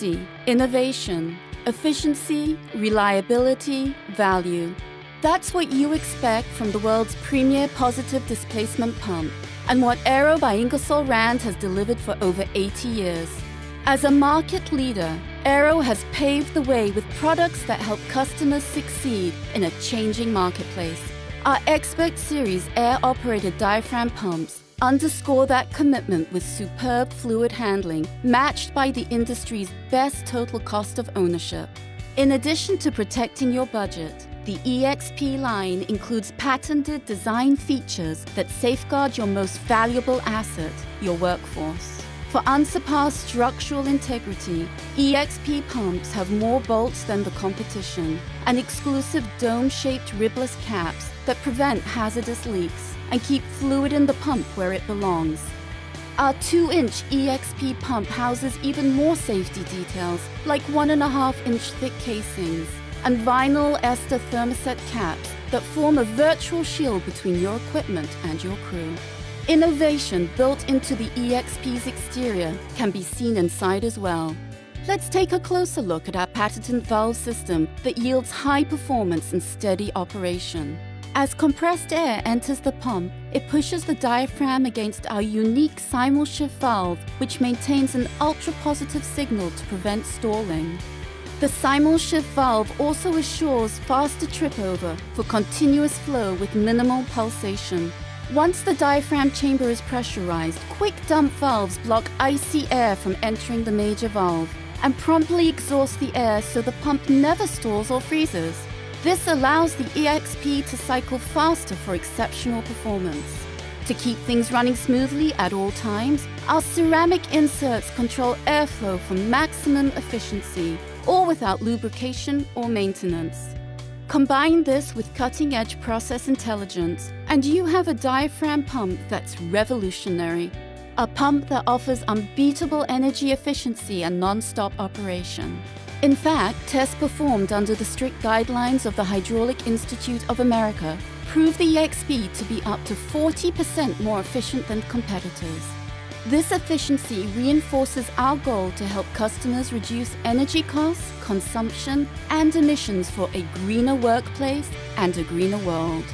safety, innovation, efficiency, reliability, value. That's what you expect from the world's premier positive displacement pump, and what Aero by Ingersoll Rand has delivered for over 80 years. As a market leader, Aero has paved the way with products that help customers succeed in a changing marketplace. Our Expert Series air-operated diaphragm pumps underscore that commitment with superb fluid handling matched by the industry's best total cost of ownership. In addition to protecting your budget, the EXP line includes patented design features that safeguard your most valuable asset, your workforce. For unsurpassed structural integrity, EXP pumps have more bolts than the competition and exclusive dome-shaped ribless caps that prevent hazardous leaks and keep fluid in the pump where it belongs. Our 2-inch EXP pump houses even more safety details like 1.5-inch thick casings and vinyl ester thermoset caps that form a virtual shield between your equipment and your crew. Innovation built into the EXP's exterior can be seen inside as well. Let's take a closer look at our patented valve system that yields high performance and steady operation. As compressed air enters the pump, it pushes the diaphragm against our unique SimulShift valve, which maintains an ultra-positive signal to prevent stalling. The SimulShift valve also assures faster trip over for continuous flow with minimal pulsation. Once the diaphragm chamber is pressurized, quick dump valves block icy air from entering the major valve and promptly exhaust the air so the pump never stalls or freezes. This allows the EXP to cycle faster for exceptional performance. To keep things running smoothly at all times, our ceramic inserts control airflow for maximum efficiency, all without lubrication or maintenance. Combine this with cutting-edge process intelligence, and you have a diaphragm pump that's revolutionary. A pump that offers unbeatable energy efficiency and non-stop operation. In fact, tests performed under the strict guidelines of the Hydraulic Institute of America prove the EXP to be up to 40% more efficient than competitors. This efficiency reinforces our goal to help customers reduce energy costs, consumption, and emissions for a greener workplace and a greener world.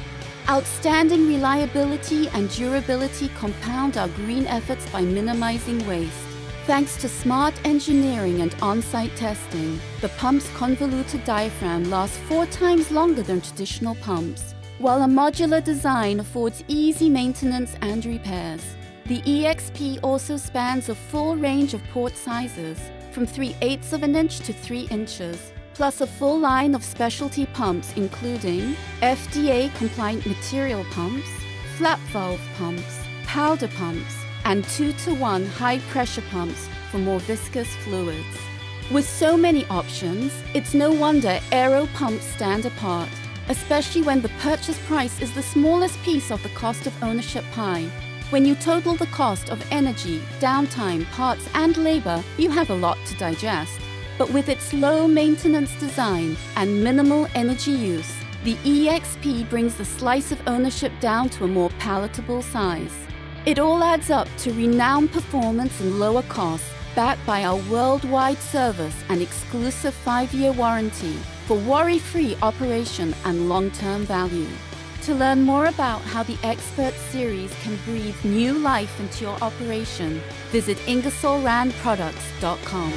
Outstanding reliability and durability compound our green efforts by minimizing waste. Thanks to smart engineering and on-site testing, the pump's convoluted diaphragm lasts 4 times longer than traditional pumps, while a modular design affords easy maintenance and repairs. The EXP also spans a full range of port sizes, from 3/8 of an inch to 3 inches, plus a full line of specialty pumps including FDA-compliant material pumps, flap valve pumps, powder pumps, and 2-to-1 high-pressure pumps for more viscous fluids. With so many options, it's no wonder Aero pumps stand apart, especially when the purchase price is the smallest piece of the cost of ownership pie. When you total the cost of energy, downtime, parts, and labor, you have a lot to digest. But with its low maintenance design and minimal energy use, the EXP brings the slice of ownership down to a more palatable size. It all adds up to renowned performance and lower costs, backed by our worldwide service and exclusive 5-year warranty for worry-free operation and long-term value. To learn more about how the Expert Series can breathe new life into your operation, visit IngersollRandProducts.com.